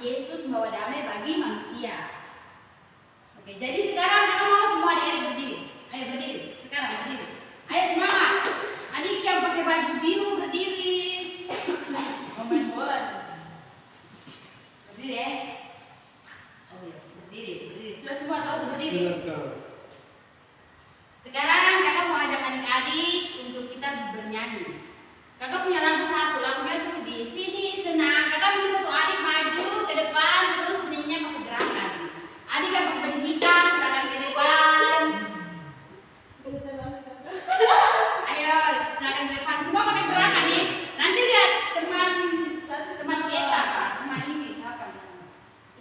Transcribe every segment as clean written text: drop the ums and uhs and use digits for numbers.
Yesus membawa damai bagi manusia. Oke, jadi sekarang kita mau semua adik-adik berdiri. Ayo berdiri, sekarang berdiri. Ayo semangat. Adik yang pakai baju biru berdiri. Main bola. Berdiri ya. Oh iya, berdiri. Sudah semua tahu berdiri. Sekarang kakak mau ajak adik-adik untuk kita bernyanyi. Kakak punya lagu satu, lagunya tuh di sini senang. Kakak minta satu adik maju ke depan, terus nyanyinya pakai gerakan. Adik yang pakai baju hitam, silakan ke depan. Ayo, silakan ke depan. Semua pakai gerakan nih. Nanti lihat teman kita, teman ini siapa?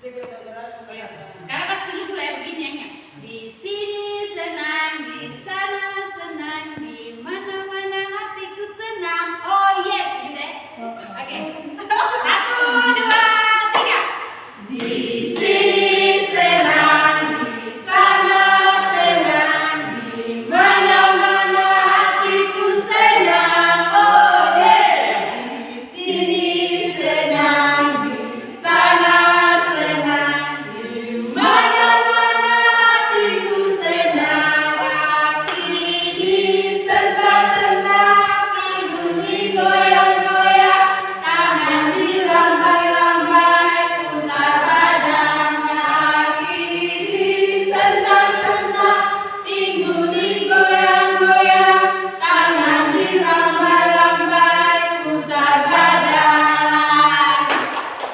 Oh, iya. Sekarang tas dulu ya begini nyanyi. Di sini senang, di sana senang, di mana-mana hatiku senang. Oh yes, gitu ya. Oke. 1, 2, 3. Di sini senang, di sana senang, di mana-mana hatiku senang. Oh yes. Di sini senang, di sana senang, di mana-mana hatiku senang. Hati disentak-sentak, hidung goyang-goyang, tangan dilambai-lambai, putar badan. Kaki disentak-sentak, hidung digoyang-goyang, tangan dilambai-lambai, putar badan.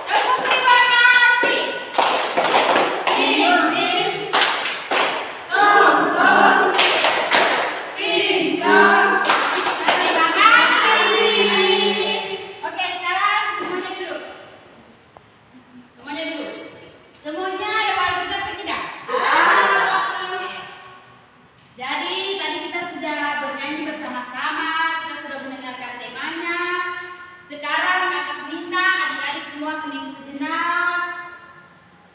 Terima kasih. Tim, tonton, pintar. Terima kasih. Oke, sekarang semuanya duduk. Semuanya ada wali kita atau tidak? Oke. Jadi tadi kita sudah bernyanyi bersama-sama, kita sudah mendengarkan temanya. Sekarang akan minta adik-adik semua hening sejenak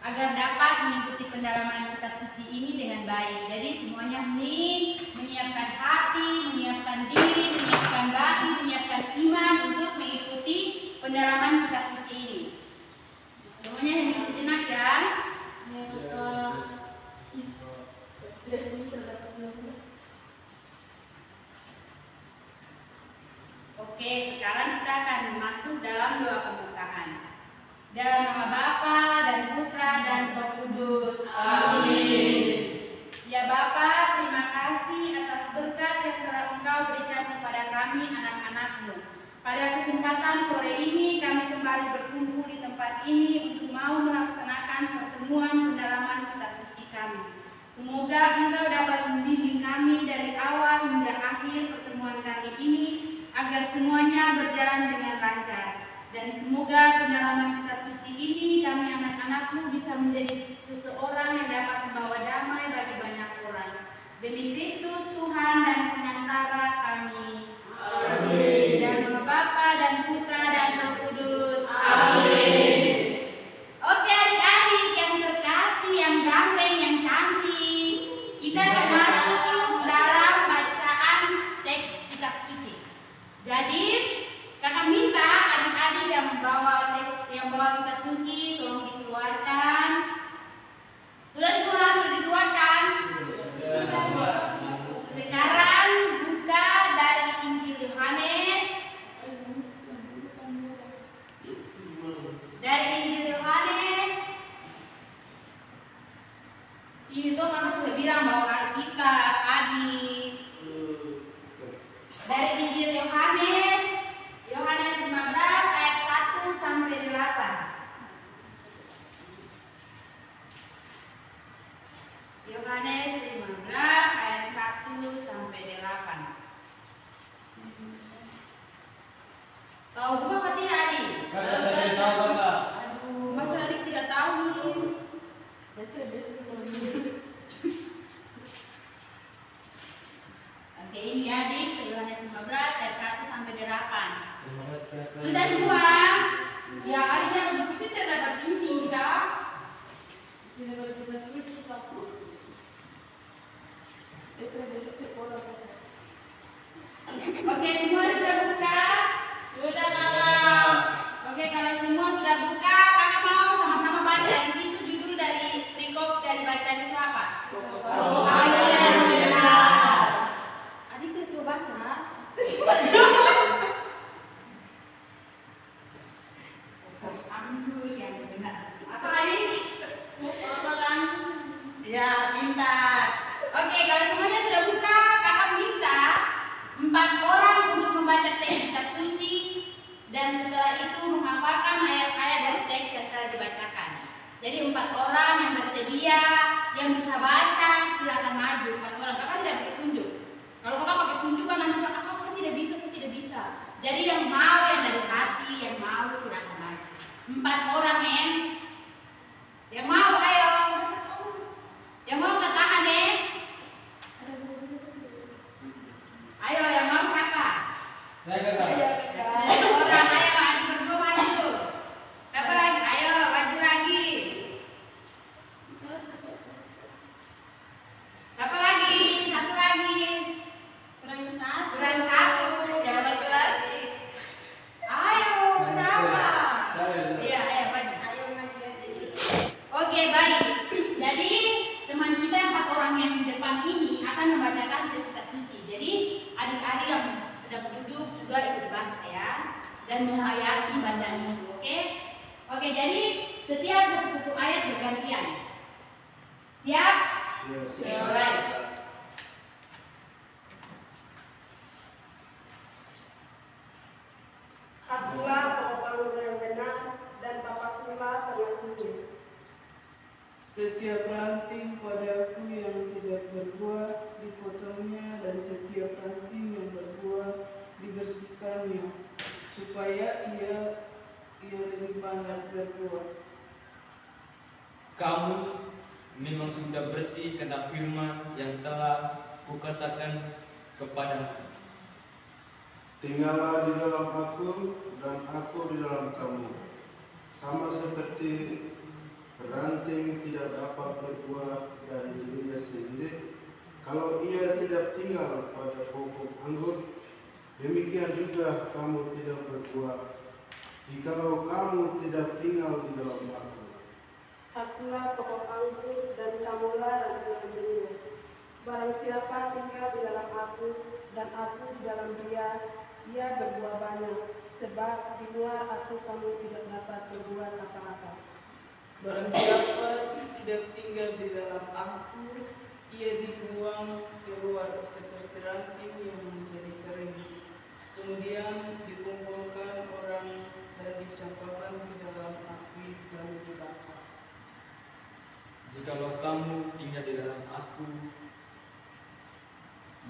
agar dapat mengikuti pendalaman kitab suci ini dengan baik. Jadi semuanya hening, menyiapkan hati, menyiapkan diri, menyiapkan baki, menyiapkan iman untuk mengikuti pendalaman kitab suci ini. Semuanya hening sejenak ya. Oke, sekarang kita akan masuk dalam doa pembukaan. Dalam nama Bapa dan Putra dan Roh Kudus. Amin. Ya Bapa, terima kasih atas berkat yang telah Engkau berikan kepada kami anak-anak-Mu. Pada kesempatan sore ini kami kembali berkumpul di tempat ini untuk mau melaksanakan pertemuan pendalaman kitab suci kami. Semoga Engkau dapat membimbing kami dari awal hingga akhir pertemuan kami ini agar semuanya berjalan dengan lancar. Dan semoga pendalaman kitab suci ini kami anak-anak-Mu bisa menjadi seseorang yang dapat membawa damai bagi banyak orang. Demi Kristus Tuhan dan Penyantara kami. Amin. Dan nama Bapa dan Putra dan Roh Kudus. Amin. Oke adik-adik yang terkasih, yang ganteng, yang cantik, kita akan masuk dalam bacaan teks kitab suci. Jadi kakak minta adik-adik yang membawa teks, yang bawa kitab suci tolong dikeluarkan. Sudah semua sudah dikeluarkan? Sekarang buka dari Injil Yohanes. Dari Injil Yohanes. Ini tuh mama sudah bilang bawa Alkitab, adik. Dari Injil Yohanes, Yohanes 15 ayat 1 sampai 8. Yohanes 15 ayat 1 sampai 8. Tahu buka atau tidak, adik? Kakak saya tahu, Kakak. Aduh, masa adik tidak tahu nih? Oke, ini adik, Yohanes 15 ayat 1 sampai 8. Sudah semua? Ya, adik yang begitu terdapat ini, ya. Oke, semua sudah buka? Sudah, Kakak. Oke, kalau semua sudah buka, Kakak mau sama-sama segera dibacakan. Jadi 4 orang yang bersedia, yang bisa baca, silakan maju. 4 orang, kakak tidak pakai tunjuk. Kalau kakak pakai tunjuk kan nanti kakak tidak bisa, saya tidak bisa. Jadi yang mau, yang dari hati, yang mau silakan maju. 4 orang yang mau, ayo. Yang mau angkat tangan Ayo, yang mau siapa? Saya kakak. Sudah 2 orang, ayo adik berdua maju. Siapa lagi? Ayo maju lagi. Siapa lagi? 1 lagi. Kurang 1. Yang laki-laki. Ayo, siapa? Iya, ayo maju. Oke, baik. Jadi teman kita 4 orang yang di depan ini akan membacakan kitab suci. Jadi adik-adik yang sedang duduk juga ikut baca ya, dan menghayati bacaan itu. Oke, jadi setiap satu ayat bergantian. Siap? Mulai. Akulah pengetahuan yang benar dan Bapakkulah pengasuhnya. Setiap ranting padaku yang tidak berbuah dipotongnya, dan setiap ranting yang berbuah dibersihkannya, supaya ia lebih banyak berbuah. Kamu memang sudah bersih karena firman yang telah kukatakan kepadamu. Tinggallah di dalam aku dan aku di dalam kamu. Sama seperti ranting tidak dapat berbuah dari dirinya sendiri kalau ia tidak tinggal pada pokok anggur, demikian juga kamu tidak berbuah jikalau kamu tidak tinggal di dalam aku. Akulah pokok anggur dan kamulah ranting-rantingnya. Barang siapa tinggal di dalam aku dan aku di dalam dia, ia berbuah banyak, sebab di luar aku kamu tidak dapat berbuat apa-apa. Barang siapa tidak tinggal di dalam aku, ia dibuang keluar seperti ranting yang menjadi kering, kemudian dikumpulkan orang dan dicampakkan ke dalam api lalu dibakar. Jikalau kamu tinggal di dalam aku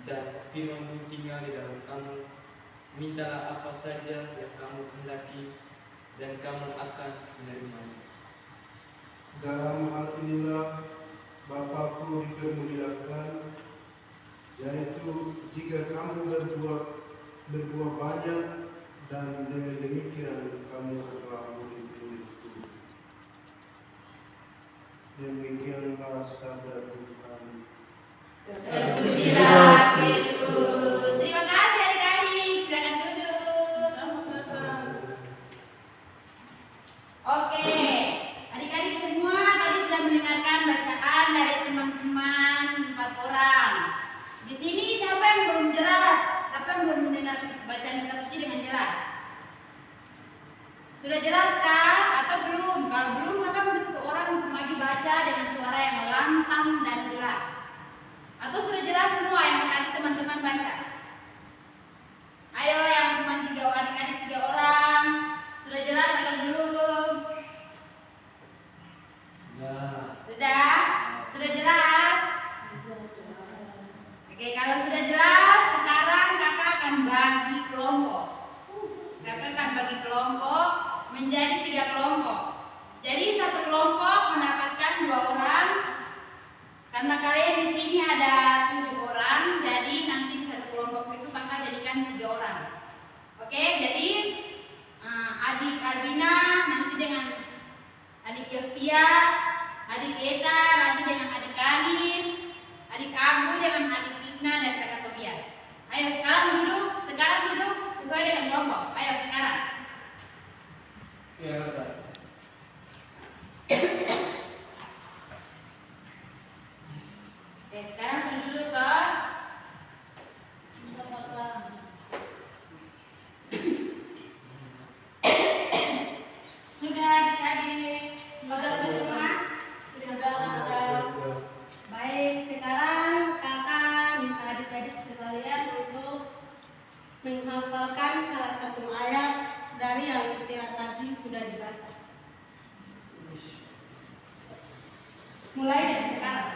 dan firmanku tinggal di dalam kamu, mintalah apa saja yang kamu hendaki dan kamu akan menerimanya. Dalam hal inilah Bapakku dipermuliakan, yaitu jika kamu berbuah banyak, dan dengan demikian kamu adalah murid-muridku. Demikianlah sabda Tuhan. Terpujilah Kristus. Terima kasih adik-adik, silakan duduk. Oke, adik-adik semua tadi sudah mendengarkan bacaan dari teman-teman 4 orang. Di sini siapa yang belum jelas? Siapa yang belum mendengar bacaan kitab suci dengan jelas? Sudah jelas kah? Atau belum? Kalau belum, maka boleh 1 orang untuk maju baca dengan suara yang lantang dan jelas. Atau sudah jelas semua yang tadi teman-teman baca? Ayo yang teman 3 adik-adik 3 orang, sudah jelas atau belum? Sudah? Sudah jelas? Oke, kalau sudah jelas, sekarang kakak akan bagi kelompok. Kakak akan bagi kelompok menjadi 3 kelompok. Jadi 1 kelompok mendapatkan 2 orang. Karena kalian di sini ada 7 orang, jadi nanti di 1 kelompok itu kakak jadikan 3 orang. Oke, jadi adik Arvina nanti dengan adik Yostia, adik Eta nanti dengan adik Kanis, adik Agu dengan adik Igna dan kakak Tobias. Ayo sekarang duduk sesuai dengan kelompok. Ayo sekarang. Ya, kakak. Oke, sekarang sudah duduk ke sudah adik-adik, sudah semua? Sudah. Baik, sekarang kakak minta adik-adik sekalian untuk menghafalkan salah satu ayat dari yang tadi sudah dibaca. Mulai dari sekarang.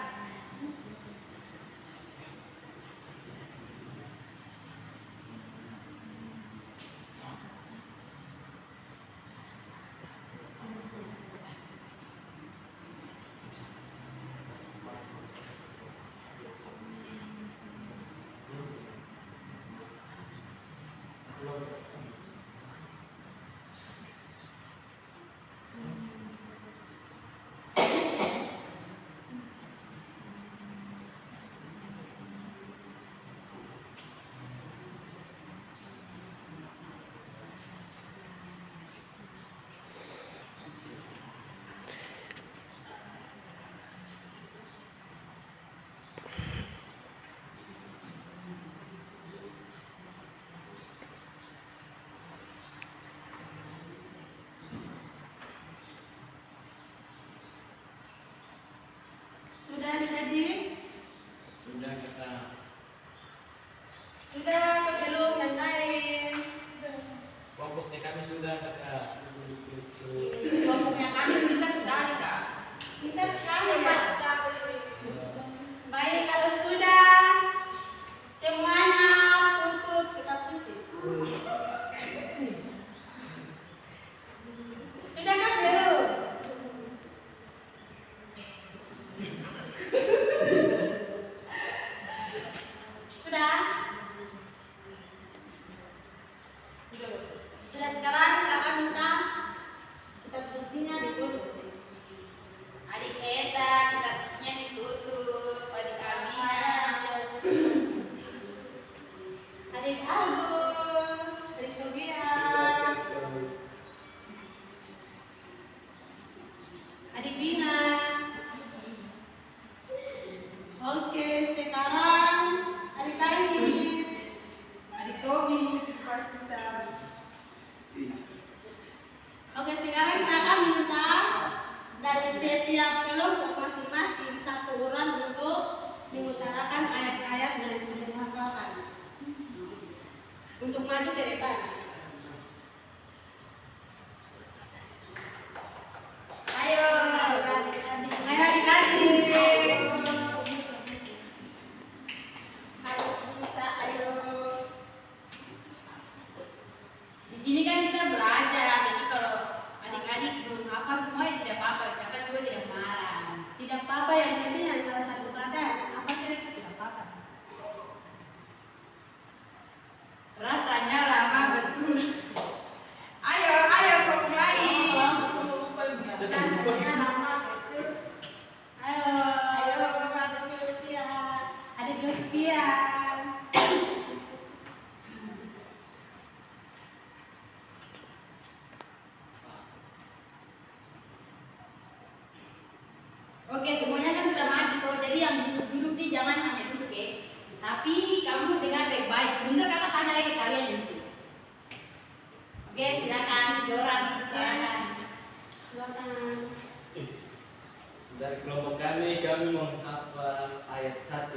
Sudah adik-adik? Sudah kakak. Sudah atau belum yang lain? Pokoknya kami sudah kakak. Kelompoknya kami pintar sekali kak. Pintar sekali ya. Baik kalau sudah semuanya tutup kitab suci. Sudah kan belum? Sudah? Sudah sekarang kita akan minta kitab sucinya ditutup. Adik Eta kitabnya ditutup. Adik Amina, adik Agung, adik Tobias, adik Bina. Oke, sekarang adik Kainis, adik Tobi, Oke, sekarang kita akan minta dari setiap kelompok masing-masing satu orang untuk mengutarakan ayat-ayat yang sudah dihafalkan untuk maju ke depan. Ayo, adik-adik. Ayo, bisa, ayo. Di sini kan kita belajar, jadi kalau adik-adik belum hafal semua ya tidak apa-apa, dapat juga tidak marah. Tidak apa-apa, yang penting yang salah satu kata apa kira tidak apa-apa. Rasanya lama betul. Ayo, ayo Prof. Rasanya lama betul. Ayo, adik Yustian, adik Yustian. Oke, semuanya kan sudah maju tuh. Jadi yang duduk-duduk nih jangan hanya duduk ya. Tapi kamu dengar baik-baik. Sebentar kakak tanya lagi kalian yang duduk. Oke, silakan. Joran, silakan. Silakan. Dari kelompok kami menghafal ayat 1.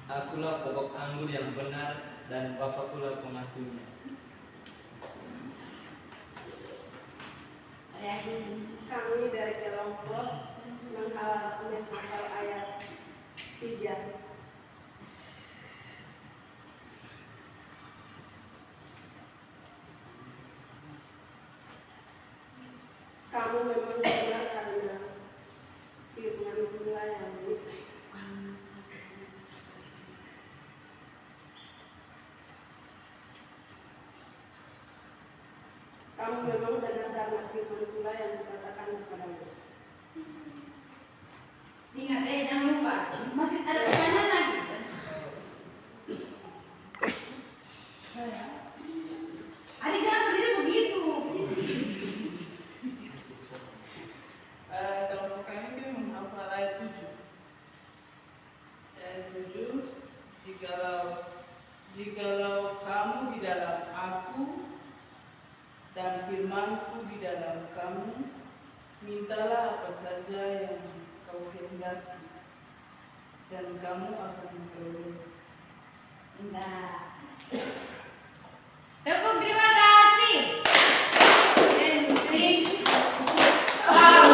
Akulah pokok anggur yang benar dan Bapakulah pengasuhnya. Kami dari kelompok menghafal ayat 3. Kamu memang benar karena firman Tuhan yang kamu memang benar karena firman Tuhan yang dikatakan kepadamu. Ingat jangan lupa. Masih ada pertanyaan lagi kan? Adik jangan berdiri begitu. Kelompok kami menghafal ayat 7. Ayat 7, jikalau kamu di dalam aku dan firmanku di dalam kamu, mintalah apa saja yang kau kehendaki, dan kamu akan memperoleh. Nah. Tepuk terima kasih. Wow.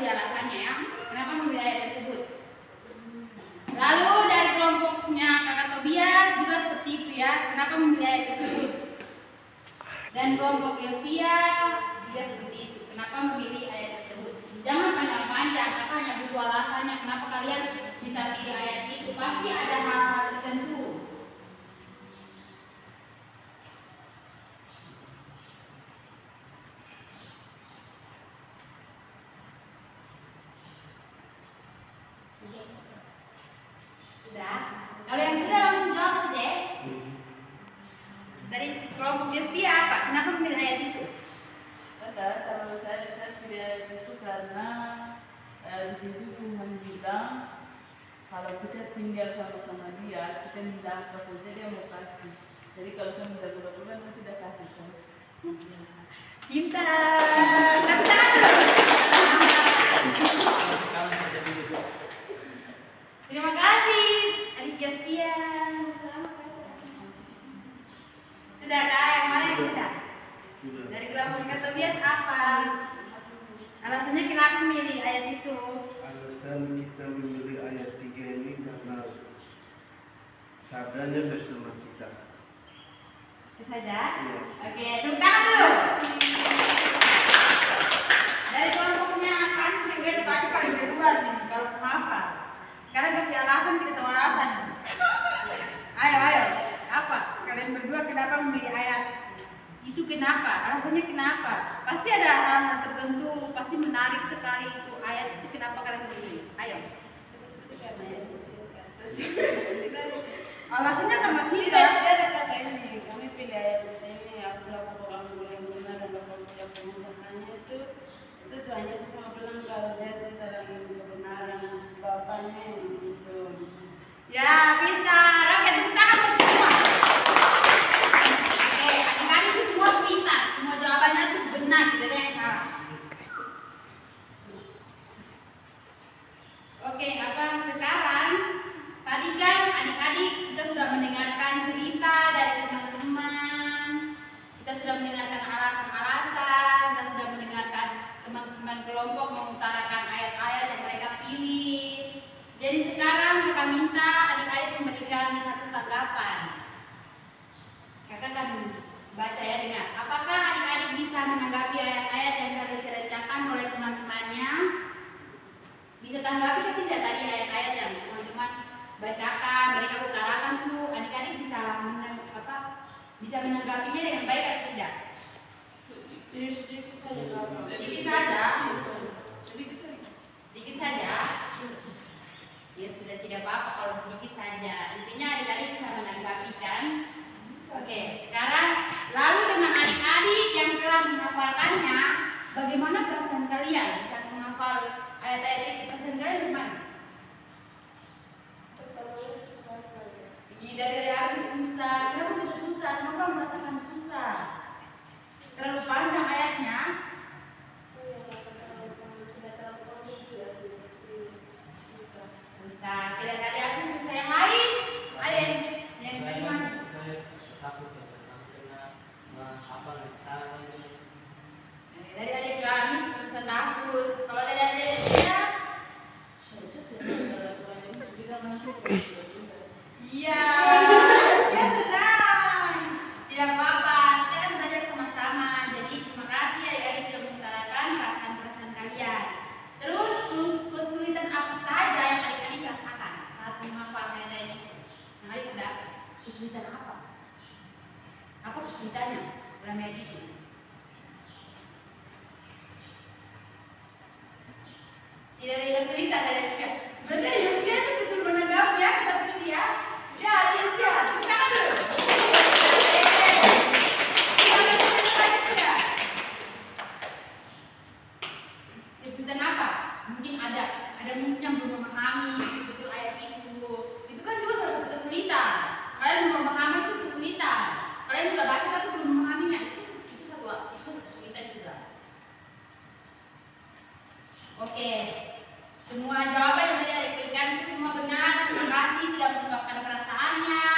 tulis alasannya ya, kenapa memilih ayat tersebut. Lalu dari kelompoknya kakak Tobias juga seperti itu ya, kenapa memilih ayat tersebut. Dan kelompok Yospia juga seperti itu, kenapa memilih ayat tersebut. Jangan panjang-panjang, apa hanya butuh alasannya kenapa kalian bisa pilih ayat itu. Pasti ada hal-hal tertentu. Sudah? Kalau yang sudah langsung jawab saja. Dari kelompok Yospia apa? Kenapa memilih ayat itu? Kalau saya pilih ayat itu karena di situ Tuhan bilang kalau kita tinggal sama-sama dia, kita minta apa saja dia mau kasih. Jadi kalau saya minta gula-gula, dia tidak kasih kan? Pintar, terima kasih, adik Yospia. Sudah kak, yang mana yang sudah? Dari kelompok kakak Tobias apa? Alasannya kenapa memilih ayat itu? Alasan kita memilih ayat 3 ini karena sabdanya bersama kita. Itu saja? Iya. Oke, tepuk tangan dulu. Dari kelompoknya kan yang itu tadi paling kedua nih kalau penghafal. Sekarang kasih alasan, kita tahu alasan. Ayo, apa? Kalian berdua kenapa memilih ayat? Itu kenapa? Alasannya kenapa? Pasti ada hal-hal tertentu, pasti menarik sekali itu ayat itu kenapa kalian pilih? Ayo. Alasannya sama singkat. Tidak ada kata ini. Kami pilih ayat ini. Apabila pokok anggur yang benar dan bapak yang pengusahakannya itu Tuhan Yesus mau bilang kalau dia itu dalam kebenaran bapaknya itu. Ya, pintar. Oke, tepuk tangan buat semua. Oke, adik-adik itu semua pintar. Semua jawabannya tuh benar, tidak ada yang salah. Oke, apa sekarang? Tadi kan adik-adik kita sudah mendengarkan cerita dari teman-teman. Kita sudah mendengarkan alasan-alasan, kita sudah mendengarkan teman-teman kelompok mengutarakan ayat-ayat yang mereka pilih. Jadi sekarang kita minta adik-adik memberikan satu tanggapan. Kakak akan baca ya, dengar. Apakah adik-adik bisa menanggapi ayat-ayat yang telah diceritakan oleh teman-temannya? Bisa tanggapi atau tidak tadi ayat-ayat yang teman-teman bacakan, mereka utarakan tuh, adik-adik bisa bisa menanggapinya dengan baik atau tidak? Sedikit saja. Sedikit saja. Sedikit saja. Ya sudah, tidak apa-apa kalau sedikit saja. Intinya adik-adik bisa menanggapi kan? Oke, sekarang lalu dengan adik-adik yang telah menghafalkannya, bagaimana perasaan kalian bisa menghafal ayat-ayat itu? Perasaan kalian bagaimana? Dari aku susah. Kenapa bisa susah? Kenapa merasakan susah? Terlalu panjang ayatnya. Susah. Tidak dari aku susah yang lain. Ayo yang bagaimana? Saya takut ya, karena menghafal yang salah ini. Dari adik kami susah takut. Kalau dari adik saya, iya, ya senang. Tidak apa-apa, kita kan belajar sama-sama. Jadi terima kasih adik-adik sudah mengutarakan perasaan-perasaan kalian. Terus kesulitan apa saja yang adik-adik rasakan saat menghafal ayat ini? Yang adik ada kesulitan apa? Apa kesulitannya dalam ayat itu? Tidak ada kesulitan dari Yospia. Berarti dari Yospia itu betul menanggapi ya kitab suci ya. Ya, Yospia, sekarang dulu. Kesulitan apa? Mungkin ada mungkin yang belum memahami betul ayat itu. Itu kan juga salah satu kesulitan. Kalian belum memahami itu kesulitan. Kalian sudah baca tapi belum memahaminya, itu kesulitan juga. Oke, semua jawaban yang tadi adik berikan itu semua benar. Terima kasih sudah mengungkapkan perasaannya.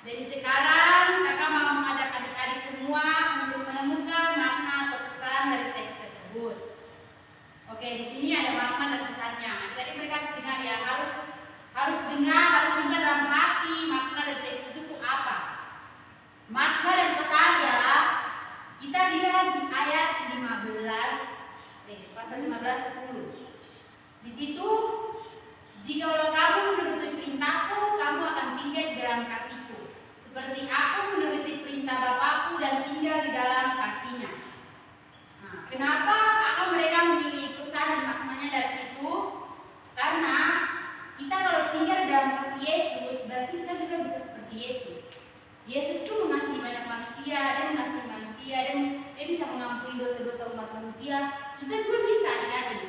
Jadi sekarang kakak mau mengajak adik-adik semua untuk menemukan makna atau pesan dari teks tersebut. Oke, di sini ada makna dan pesannya. Jadi mereka harus dengar ya, harus dengar, harus simpan dalam hati makna dan teks itu tuh apa. Makna dan pesan ya, kita lihat di ayat 15, pasal 15:10. Di situ, jikalau kamu menuruti perintahku, kamu akan tinggal di dalam kasihku, seperti aku menuruti perintah Bapakku dan tinggal di dalam kasihnya. Nah, kenapa mereka memilih pesan dan maknanya dari situ? Karena kita kalau tinggal di dalam kasih Yesus, berarti kita juga bisa seperti Yesus. Yesus itu mengasihi banyak manusia, dan dia bisa mengampuni dosa-dosa umat manusia. Kita juga bisa, adik-adik.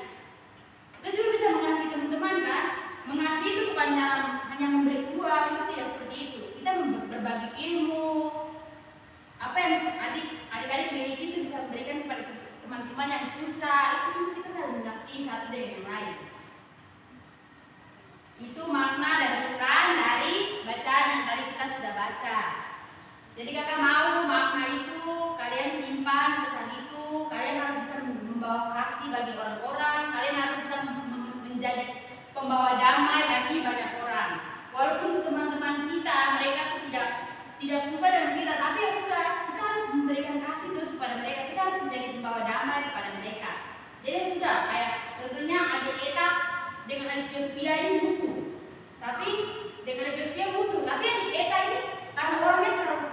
Kita juga bisa mengasihi teman-teman kan? Mengasihi itu bukan hanya memberi uang, itu tidak seperti itu. Kita berbagi ilmu. Apa yang adik-adik miliki itu bisa memberikan kepada teman-teman yang susah. Itu kita saling mengasihi satu dengan yang lain. Itu makna dan pesan dari bacaan yang tadi kita sudah baca. Jadi kakak mau makna itu kalian simpan, pesan itu kalian harus bisa membawa kasih bagi orang-orang, kalian harus bisa menjadi pembawa damai bagi banyak orang. Walaupun teman-teman kita mereka tuh tidak suka dengan kita, tapi ya sudah, kita harus memberikan kasih terus kepada mereka, kita harus menjadi pembawa damai kepada mereka. Jadi sudah, kayak tentunya adik kita dengan adik Yospia ini musuh, tapi dengan adik Yospia musuh, tapi adik kita ini karena orangnya terlalu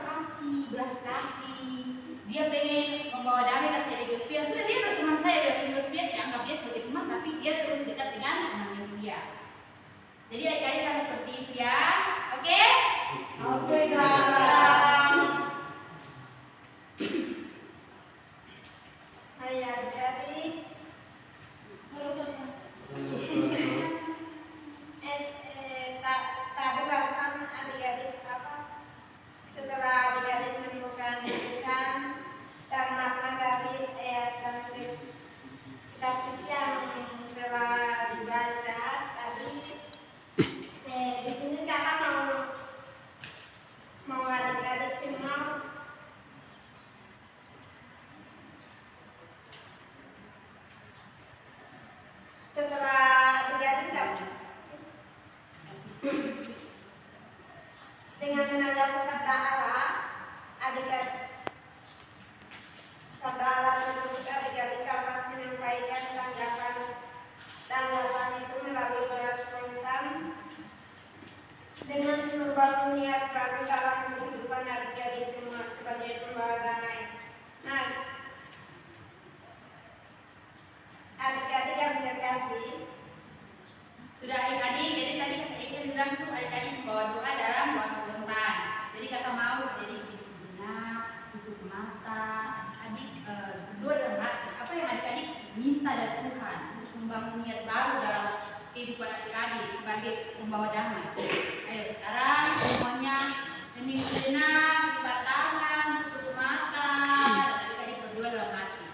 belas kasih, dia pengen membawa damai kasih adik Yospia. Sudah, dia berteman saya dengan Yospia, tidak anggap dia sebagai teman, tapi dia terus dekat dengan anak Yospia. Jadi adik-adik harus seperti itu ya, oke? Oke, kakak. Hai adik-adik. Tadi barusan adik-adik setelah adik-adik menemukan pesan dan makna dari ayat dan teks kitab suci yang telah dibaca tadi, di sini kakak mau adik-adik semua setelah adik-adik dengan menanggapi sabda Allah, sabda Allah tersebut adik-adik dapat menyampaikan tanggapan itu melalui balas spontan dengan membangun niat baru dalam kehidupan adik-adik semua sebagai pembawa damai. Nah, adik-adik yang terkasih, sudah adik-adik, jadi tadi kata Ikan bilang tuh adik-adik membawa doa dalam doa spontan. Jadi kakak mau adik sejenak, tutup mata, adik berdoa dalam hati. Apa yang adik-adik minta dari Tuhan untuk membangun niat baru dalam kehidupan adik-adik sebagai pembawa damai. Ayo sekarang semuanya hening sejenak, buka tangan, tutup mata, adik-adik berdoa dalam hati.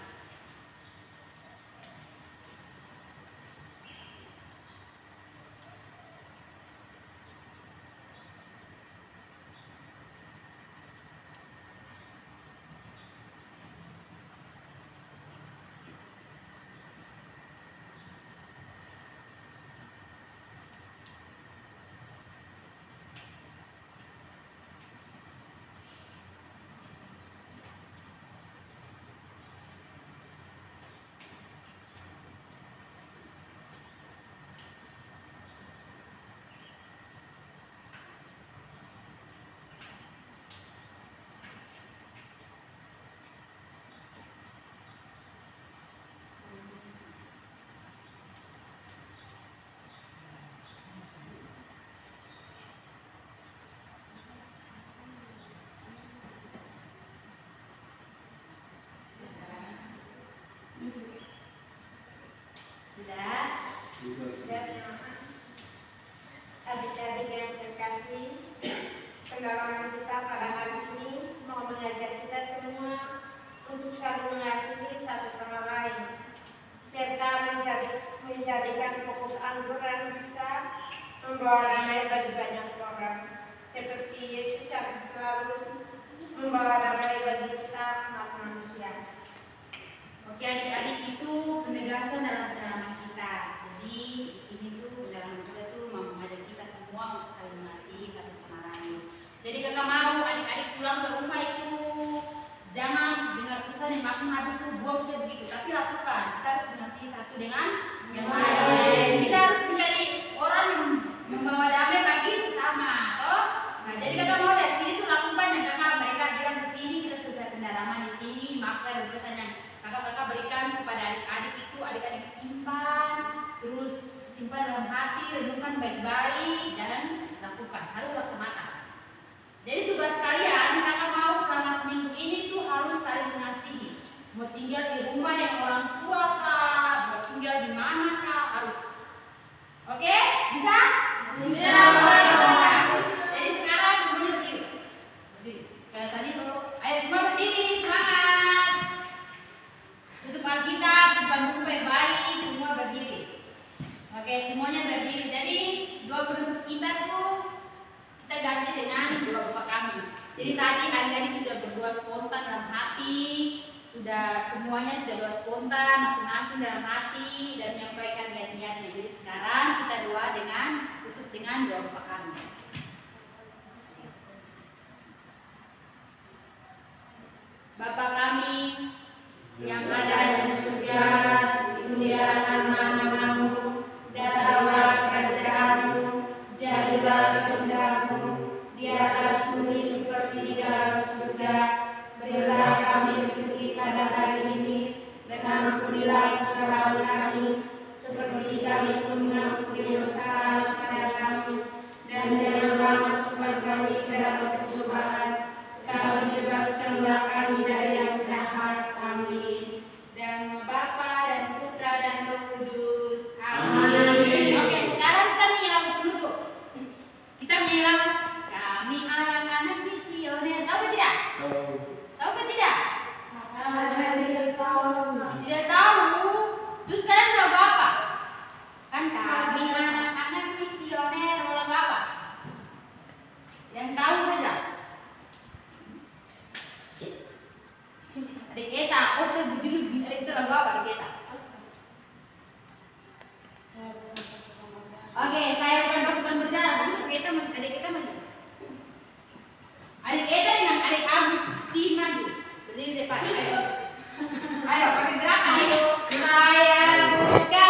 Sudah? adik-adik yang terkasih, pendalaman kita pada hari ini mau mengajak kita semua untuk saling mengasihi satu sama lain, serta menjadikan pokok anggur yang bisa membawa damai bagi banyak orang, seperti Yesus yang selalu membawa damai bagi kita umat manusia. Oke adik-adik, itu penegasan dalam sini tuh pendalaman kita tuh mau mengajak kita semua untuk saling mengasihi satu sama lain. Jadi kakak mau adik-adik pulang ke rumah itu jangan dengar pesan yang makin habis tuh buang saja begitu, tapi lakukan. Kita harus mengasihi satu dengan yang lain. Kita harus menjadi orang yang membawa damai bagi sesama, toh. Nah, jadi kakak mau dari sini tuh lakukan yang kakak mereka bilang di sini, kita selesai pendalaman di sini, makna dan pesan yang kakak berikan kepada adik-adik itu, adik-adik simpan, terus simpan dalam hati, renungkan baik-baik dan lakukan, harus laksanakan. Jadi tugas kalian, kakak mau selama seminggu ini tuh harus saling mengasihi. Mau tinggal di rumah dengan orang tua kah, mau tinggal di mana kah, harus. Oke? Bisa? Bisa. Bisa. Jadi sekarang semuanya berdiri. Berdiri. Kayak tadi ayo semua berdiri, semangat. Tutup Alkitab, simpan buku baik-baik, semua berdiri. Oke, semuanya berdiri. Jadi doa penutup kita tuh kita ganti dengan doa Bapa Kami. Jadi tadi adik-adik sudah berdoa spontan dalam hati, semuanya sudah doa spontan masing-masing dalam hati dan menyampaikan niat-niatnya. Jadi sekarang kita doa tutup dengan doa Bapa Kami. Bapa kami yang ada di surga, dimuliakan nama-Mu, datanglah kerajaanmu, jadilah kehendak-Mu di atas bumi seperti di dalam surga. Berilah kami rezeki pada hari ini, dan ampunilah kesalahan kami, seperti kami pun mengampuni yang salah kepada kami, dan janganlah masukkan kami ke dalam pencobaan, tetapi bebaskanlah kami dari yang jahat. Amin. Dan Bapa dan Putra dan Roh Kudus. Amin. Oke, sekarang kita menyelam penutup. Kita menyelam. Kami anak-anak misioner. Tahu tidak? Tahu ke tidak? Tidak tahu. Terus kalian mau lagu apa? Kan kami anak-anak misioner mau lagu apa? Yang tahu saja. Adik Eta, berdiri itu lagu apa adik Eta? Oke, saya bukan pasukan berjalan, tapi adik kita maju. Adik Eta dengan adik Agustin maju. Berdiri di depan, ayo. Ayo, pakai gerakan. Saya bukan